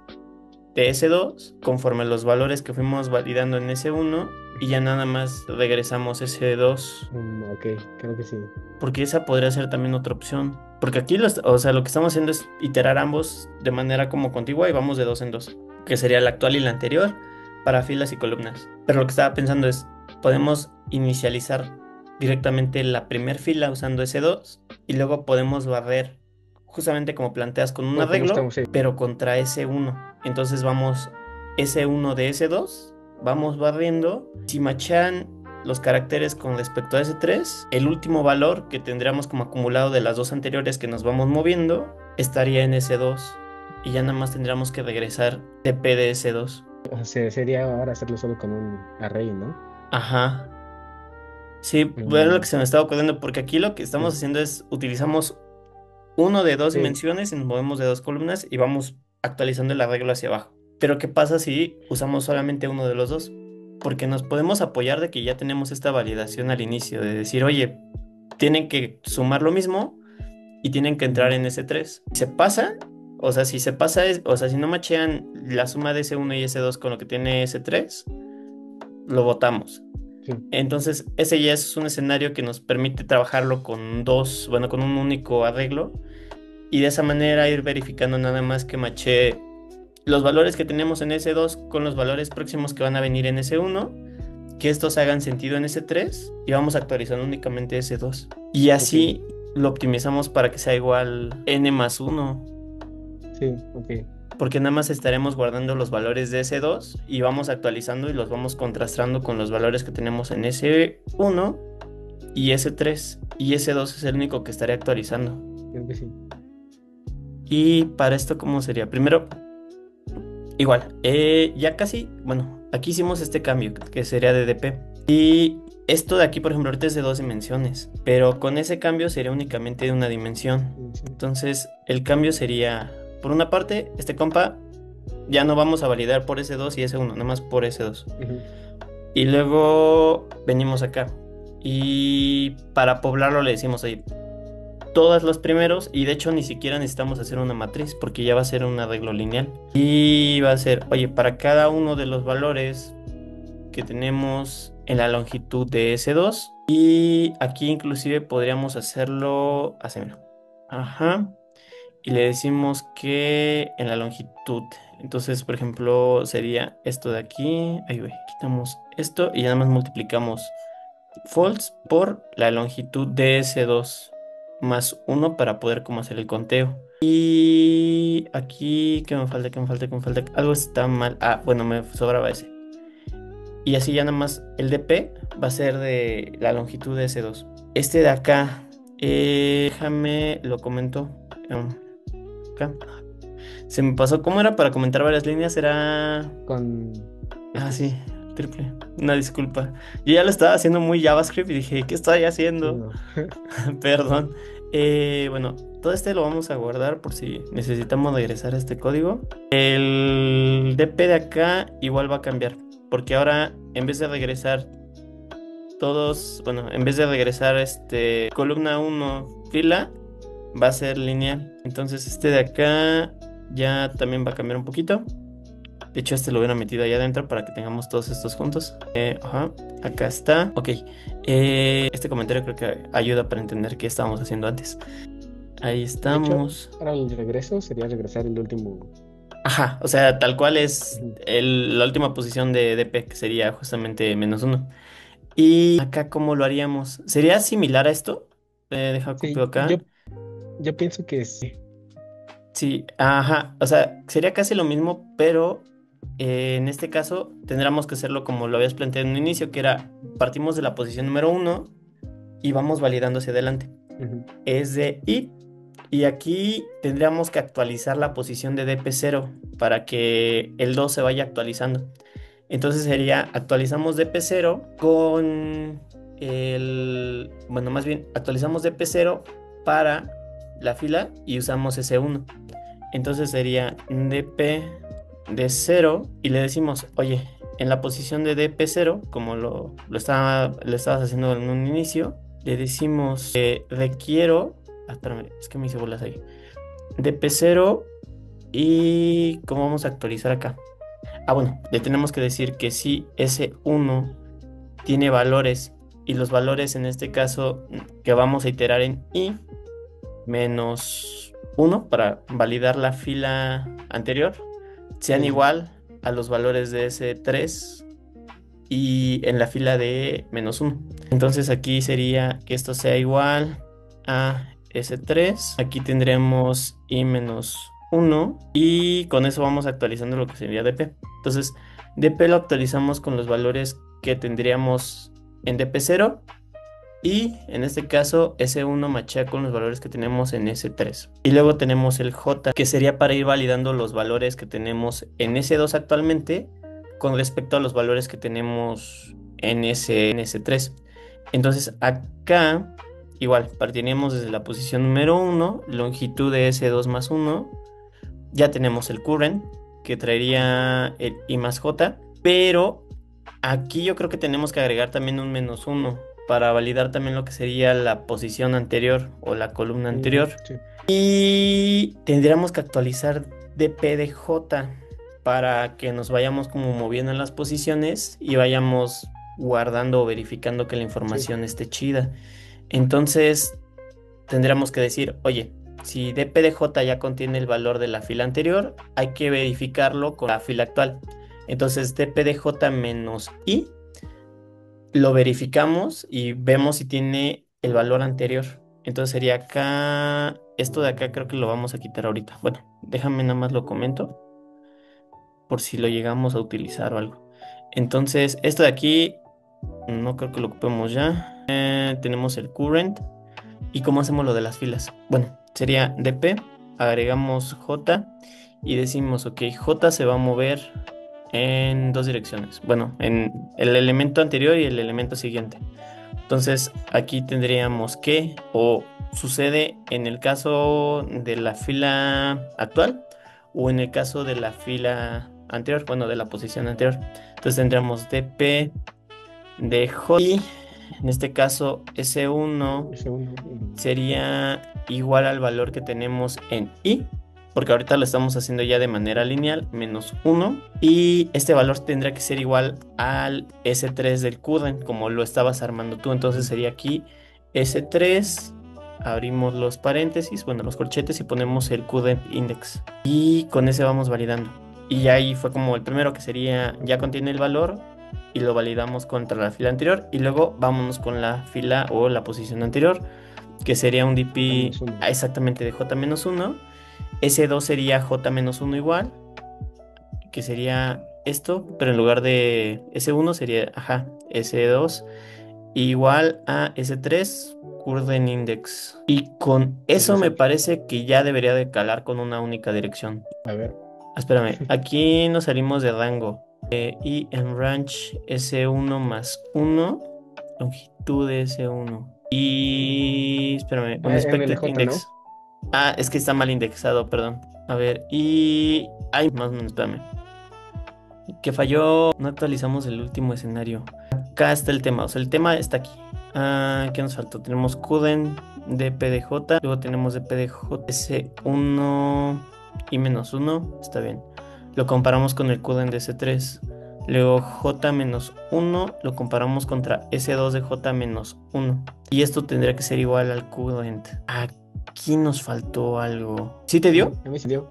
de S2 conforme los valores que fuimos validando en S1 y ya nada más regresamos S2 ok, creo que sí. porque esa podría ser también otra opción. Porque aquí o sea, lo que estamos haciendo es iterar ambos de manera como contigua y vamos de dos en dos, que sería la actual y la anterior para filas y columnas. Pero lo que estaba pensando es, podemos inicializar directamente la primer fila usando S2 y luego podemos barrer justamente como planteas con un Bueno, como arreglo, estamos, sí. pero contra S1. Entonces vamos S1 de S2, vamos barriendo. Si machan los caracteres con respecto a S3, el último valor que tendríamos como acumulado de las dos anteriores que nos vamos moviendo estaría en S2 y ya nada más tendríamos que regresar TP de S2. O sea, sería ahora hacerlo solo con un array, ¿no? Ajá. Sí, bueno, lo Mm, que se me estaba ocurriendo, porque aquí lo que estamos sí, haciendo es utilizamos uno de dos sí, dimensiones y nos movemos de dos columnas y vamos actualizando el arreglo hacia abajo. Pero ¿qué pasa si usamos solamente uno de los dos? Porque nos podemos apoyar de que ya tenemos esta validación al inicio, de decir, oye, tienen que sumar lo mismo y tienen que entrar ujú, en S3. Se pasa, o sea, si se pasa, o sea, si no machean la suma de S1 y S2 con lo que tiene S3, lo botamos. sí, Entonces, ese ya es un escenario que nos permite trabajarlo con dos, bueno, con un único arreglo y de esa manera ir verificando nada más que mache los valores que tenemos en S2 con los valores próximos que van a venir en S1, que estos hagan sentido en S3 y vamos actualizando únicamente S2. Y ok, así lo optimizamos para que sea igual n+1, sí, ok, porque nada más estaremos guardando los valores de S2 y vamos actualizando y los vamos contrastando con los valores que tenemos en S1 y S3. Y S2 es el único que estaré actualizando. creo que sí. Y para esto, ¿cómo sería? Primero, igual, ya casi, bueno, aquí hicimos este cambio que sería de DP. Y esto de aquí, por ejemplo, ahorita es de dos dimensiones, pero con ese cambio sería únicamente de una dimensión. Sí, sí, Entonces, el cambio sería, por una parte, este compa ya no vamos a validar por S2 y S1, nada más por S2. ujú, Y luego venimos acá. Y para poblarlo le decimos ahí todos los primeros. Y de hecho ni siquiera necesitamos hacer una matriz porque ya va a ser un arreglo lineal. Y va a ser, oye, para cada uno de los valores que tenemos en la longitud de S2. Y aquí inclusive podríamos hacerlo así, mira. Ajá. Y le decimos que en la longitud. Entonces, por ejemplo, sería esto de aquí. Ahí, güey. Quitamos esto y nada más multiplicamos false por la longitud de S2 más uno para poder como hacer el conteo. Y aquí, ¿qué me falta? ¿Qué me falta? ¿Qué me falta? Algo está mal. Ah, bueno, me sobraba ese. Y así ya nada más el DP va a ser de la longitud de S2. Este de acá, déjame, lo comento. Acá. Se me pasó, ¿cómo era para comentar varias líneas? Era... con Ah, X, sí, triple. Una disculpa. Yo ya lo estaba haciendo muy JavaScript y dije, ¿qué estoy sí, haciendo? no, Perdón. Bueno, todo este lo vamos a guardar por si necesitamos regresar a este código. El DP de acá igual va a cambiar, porque ahora en vez de regresar todos, bueno, en vez de regresar columna uno fila, va a ser lineal. Entonces este de acá ya también va a cambiar un poquito. De hecho, lo hubiera metido allá adentro para que tengamos todos estos juntos. Ajá, acá está. Ok. Este comentario creo que ayuda para entender qué estábamos haciendo antes. Ahí de hecho, estamos. ahora el regreso sería regresar el último, Ajá, o sea, tal cual es ujú, la última posición de DP, que sería justamente -1. Y acá, ¿cómo lo haríamos? ¿Sería similar a esto? Deja Sí, copio acá. yo pienso que sí. Sí, ajá, o sea, sería casi lo mismo, pero en este caso tendríamos que hacerlo como lo habías planteado en un inicio, que era partimos de la posición número uno y vamos validando hacia adelante. Ujú. Es de I, y aquí tendríamos que actualizar la posición de DP0 para que el 2 se vaya actualizando. Entonces sería, actualizamos DP0 con bueno, más bien, actualizamos DP0 para la fila y usamos S1. Entonces sería DP de 0 y le decimos, oye, en la posición de DP0, como lo estabas haciendo en un inicio, le decimos, requiero, espérame, es que me hice bolas ahí, DP0 y ¿cómo vamos a actualizar acá? Ah, bueno, le tenemos que decir que si S1 tiene valores y los valores en este caso que vamos a iterar en I menos 1 para validar la fila anterior sean Sí, sí. igual a los valores de S3 y en la fila de menos 1. Entonces aquí sería que esto sea igual a S3. Aquí tendremos I menos 1 y con eso vamos actualizando lo que sería DP. Entonces DP lo actualizamos con los valores que tendríamos en DP0 y en este caso S1 machea con los valores que tenemos en S3. Y luego tenemos el J, que sería para ir validando los valores que tenemos en S2 actualmente con respecto a los valores que tenemos en S3. Entonces acá, igual, partiríamos desde la posición número 1, longitud de S2 más 1. Ya tenemos el current, que traería el I más J, pero aquí yo creo que tenemos que agregar también un menos 1 para validar también lo que sería la posición anterior o la columna anterior. Sí. Y tendríamos que actualizar dp de j para que nos vayamos como moviendo en las posiciones y vayamos guardando o verificando que la información esté chida. Entonces tendríamos que decir, oye, si dp de j ya contiene el valor de la fila anterior, hay que verificarlo con la fila actual. Entonces dp de j menos i lo verificamos y vemos si tiene el valor anterior. Entonces sería acá, esto de acá creo que lo vamos a quitar ahorita. Bueno, déjame nada más lo comento por si lo llegamos a utilizar o algo. Entonces, esto de aquí no creo que lo ocupemos ya. Tenemos el current. ¿Y cómo hacemos lo de las filas? Bueno, sería dp, agregamos j y decimos, ok, j se va a mover en dos direcciones. Bueno, en el elemento anterior y el elemento siguiente. Entonces aquí tendríamos que, o sucede en el caso de la fila actual o en el caso de la fila anterior, bueno, de la posición anterior. Entonces tendríamos dp de j y en este caso S1 sería igual al valor que tenemos en i, porque ahorita lo estamos haciendo ya de manera lineal, menos 1, y este valor tendría que ser igual al S3 del current, como lo estabas armando tú. Entonces sería aquí S3, abrimos los paréntesis, bueno, los corchetes y ponemos el current index, y con ese vamos validando. Y ahí fue como el primero que sería, ya contiene el valor, y lo validamos contra la fila anterior, y luego vámonos con la fila o la posición anterior, que sería un dp exactamente de j-1. S2 sería j-1 igual, que sería esto, pero en lugar de S1 sería, S2 igual a S3 current index. Y con eso me parece que ya debería de calar con una única dirección. A ver. Espérame, aquí nos salimos de rango. Y en range S1 más 1, longitud de S1. Y espérame, unexpected index. ¿No? Es que está mal indexado, perdón. A ver, y... Ay, más o menos, espérame. Que falló, no actualizamos el último escenario. Acá está el tema, o sea, el tema está aquí. ¿Qué nos faltó? Tenemos current dpdj, luego tenemos dpdj S1 y menos 1, está bien. Lo comparamos con el current de S3. Luego j menos 1 lo comparamos contra S2 de j menos 1. Y esto tendría que ser igual al current. Aquí nos faltó algo. ¿Sí te dio? A mí sí dio.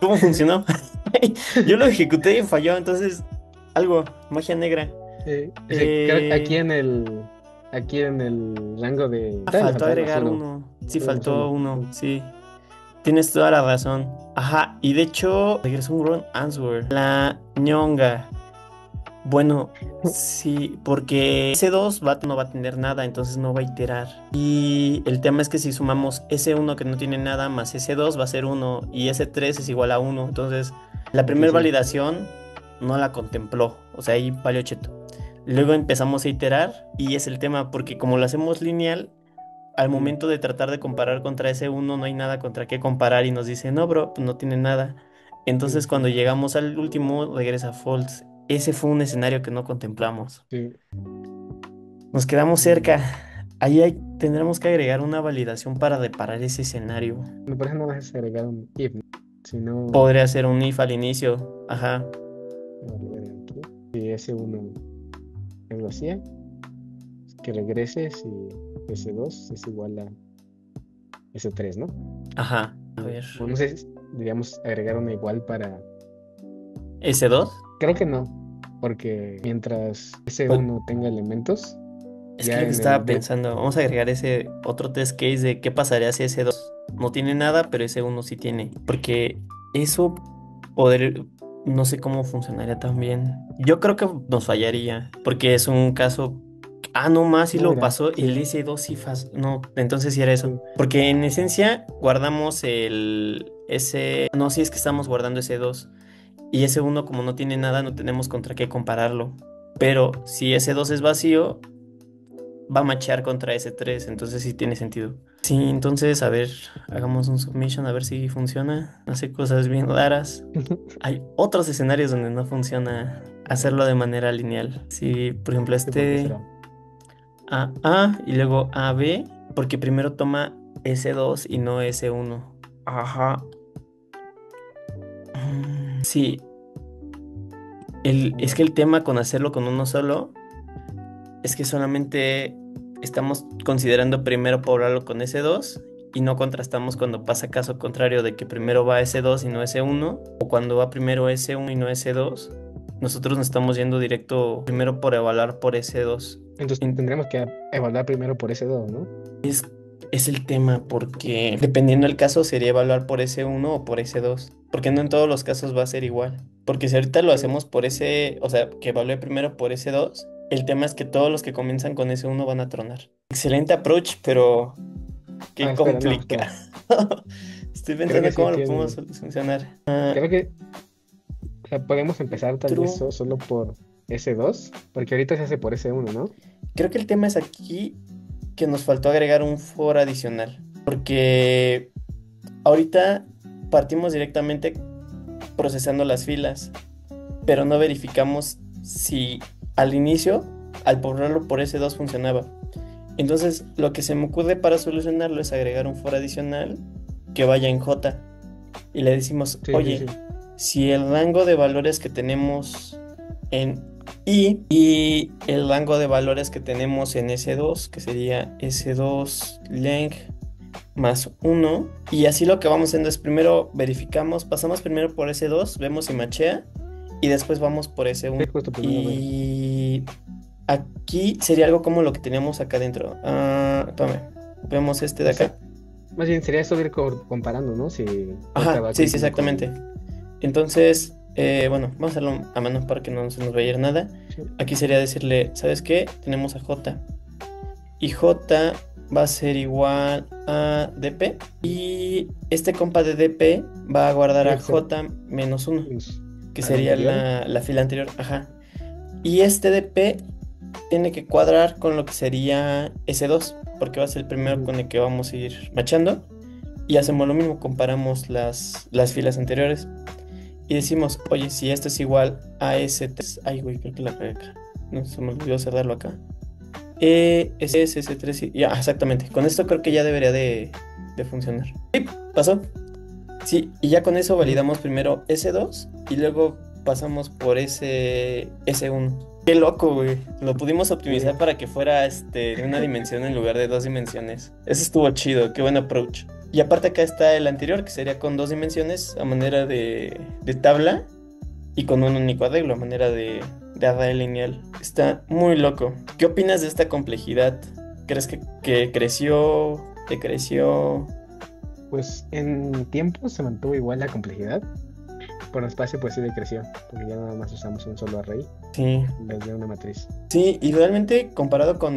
¿Cómo funcionó? Yo lo ejecuté y falló, entonces algo, magia negra. Creo que aquí en el rango de... Faltó agregar uno. uno. Sí, Solo faltó uno. uno, sí. Tienes toda la razón. Ajá, y de hecho, regresó un wrong answer. La ñonga. Bueno, sí, porque S2 no va a tener nada, entonces no va a iterar. Y el tema es que si sumamos S1 que no tiene nada más S2 va a ser 1 y S3 es igual a 1. Entonces, la primera Sí. validación no la contempló. O sea, ahí valió cheto. Luego empezamos a iterar y es el tema porque como lo hacemos lineal, al momento de tratar de comparar contra S1 no hay nada contra qué comparar y nos dice, no, bro, pues no tiene nada. Entonces, cuando llegamos al último, regresa false. Ese fue un escenario que no contemplamos. Sí. Nos quedamos cerca. Tendremos que agregar una validación para reparar ese escenario. Me parece nada más agregar un if, ¿no? Si no, Podría ser un if al inicio. Ajá. vamos a ver aquí. Si S1 es vacía, que regrese si S2 es igual a S3, ¿no? Ajá. A ver. O no sé, digamos, agregar una igual para... ¿S2? Creo que no, porque mientras Pues, S1 tenga elementos, es que ya lo que en estaba el pensando, vamos a agregar ese otro test case de qué pasaría si S2 no tiene nada, pero S1 sí tiene. Porque eso poder, no sé cómo funcionaría también. Yo creo que nos fallaría, porque es un caso. Ah, no más, si No, lo mira, pasó y el sí, S2 sí no, entonces sí era sí. eso. Porque en esencia guardamos el S. No, sí es que estamos guardando S2. Y S1 como no tiene nada, no tenemos contra qué compararlo. Pero si S2 es vacío, va a machear contra S3, entonces sí tiene sentido. Sí, entonces, a ver, hagamos un submission a ver si funciona. Hace cosas bien raras. Hay otros escenarios donde no funciona hacerlo de manera lineal. Sí, por ejemplo, Sí, ¿por qué este será? A y luego AB, porque primero toma S2 y no S1. Ajá. Sí, es que el tema con hacerlo con uno solo es que solamente estamos considerando primero poblarlo con S2 y no contrastamos cuando pasa caso contrario de que primero va S2 y no S1 o cuando va primero S1 y no S2. Nosotros nos estamos yendo directo primero por evaluar por S2. Entonces tendremos que evaluar primero por S2, ¿no? Es el tema porque dependiendo del caso sería evaluar por S1 o por S2. Porque no en todos los casos va a ser igual. Porque si ahorita lo Sí. hacemos por o sea, que evalúe primero por S2, el tema es que todos los que comienzan con S1 van a tronar. Excelente approach, pero qué Espera, no, complicado. espera. Estoy Creo pensando que sí cómo lo podemos tiene. solucionar. Creo que, o sea, podemos empezar tal vez True. solo por S2, porque ahorita se hace por S1, ¿no? Creo que el tema es aquí que nos faltó agregar un for adicional. Porque ahorita partimos directamente procesando las filas, pero no verificamos si al inicio, al poblarlo por S2 funcionaba. Entonces, lo que se me ocurre para solucionarlo es agregar un for adicional que vaya en J. Y le decimos, Sí, sí, oye, sí. si el rango de valores que tenemos en I y el rango de valores que tenemos en S2, que sería S2 length más 1. Y así lo que vamos haciendo es primero verificamos, pasamos primero por S2, vemos si machea y después vamos por S1. Sí, justo primero veo. Y aquí sería algo como lo que teníamos acá adentro. Espérame, vemos este de O sea, acá. más bien sería eso de ir comparando, ¿no? Si J Ajá, va sí, sí, contigo con... exactamente. Entonces, bueno, vamos a hacerlo a mano para que no se nos vaya a ir nada. Sí. Aquí sería decirle, ¿sabes qué? Tenemos a J. Y J va a ser igual a DP. Y este compa de DP va a guardar a J menos 1, que Al sería anterior. la fila anterior. Ajá. Y este DP tiene que cuadrar con lo que sería S2, porque va a ser el primero con el que vamos a ir machando. Y hacemos lo mismo, comparamos las filas anteriores. Y decimos, oye, si esto es igual a S3. Ay, güey, creo que la cagué acá. No, se me olvidó cerrarlo acá. S3. Ya, exactamente. Con esto creo que ya debería de funcionar. Sí, pasó. Sí, y ya con eso validamos primero S2 y luego pasamos por S1. Qué loco, güey. Lo pudimos optimizar Sí. para que fuera de una dimensión en lugar de dos dimensiones. Eso estuvo chido, qué buen approach. Y aparte acá está el anterior, que sería con dos dimensiones a manera de tabla y con un único arreglo a manera de array lineal. Está muy loco. ¿Qué opinas de esta complejidad? ¿Crees que creció, decreció? Pues en tiempo se mantuvo igual la complejidad. Por espacio pues sí decreció, porque ya nada más usamos un solo array Sí, en vez de una matriz. sí, y realmente comparado con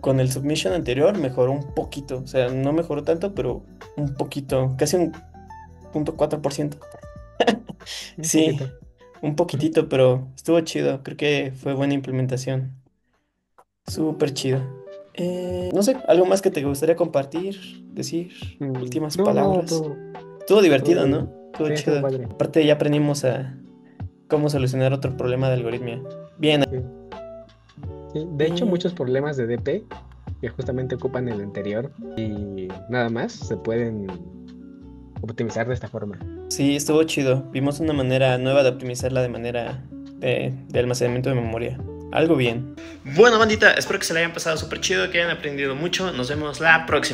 con el submission anterior mejoró un poquito. O sea, no mejoró tanto, pero un poquito, casi un 0.4%. Un Sí, poquito. un poquitito, pero estuvo chido. Creo que fue buena implementación. Súper chido. No sé, ¿algo más que te gustaría compartir? Decir, últimas No, no, palabras. Estuvo todo divertido, ¿no? bien. Estuvo Sí, estuvo chido. padre. Aparte ya aprendimos a cómo solucionar otro problema de algoritmia. Bien. Sí. Sí, de hecho, Eh, muchos problemas de DP que justamente ocupan el anterior y nada más se pueden optimizar de esta forma. sí, estuvo chido. Vimos una manera nueva de optimizarla de manera de almacenamiento de memoria. Algo bien. Bueno, bandita, espero que se la hayan pasado súper chido, que hayan aprendido mucho. Nos vemos la próxima.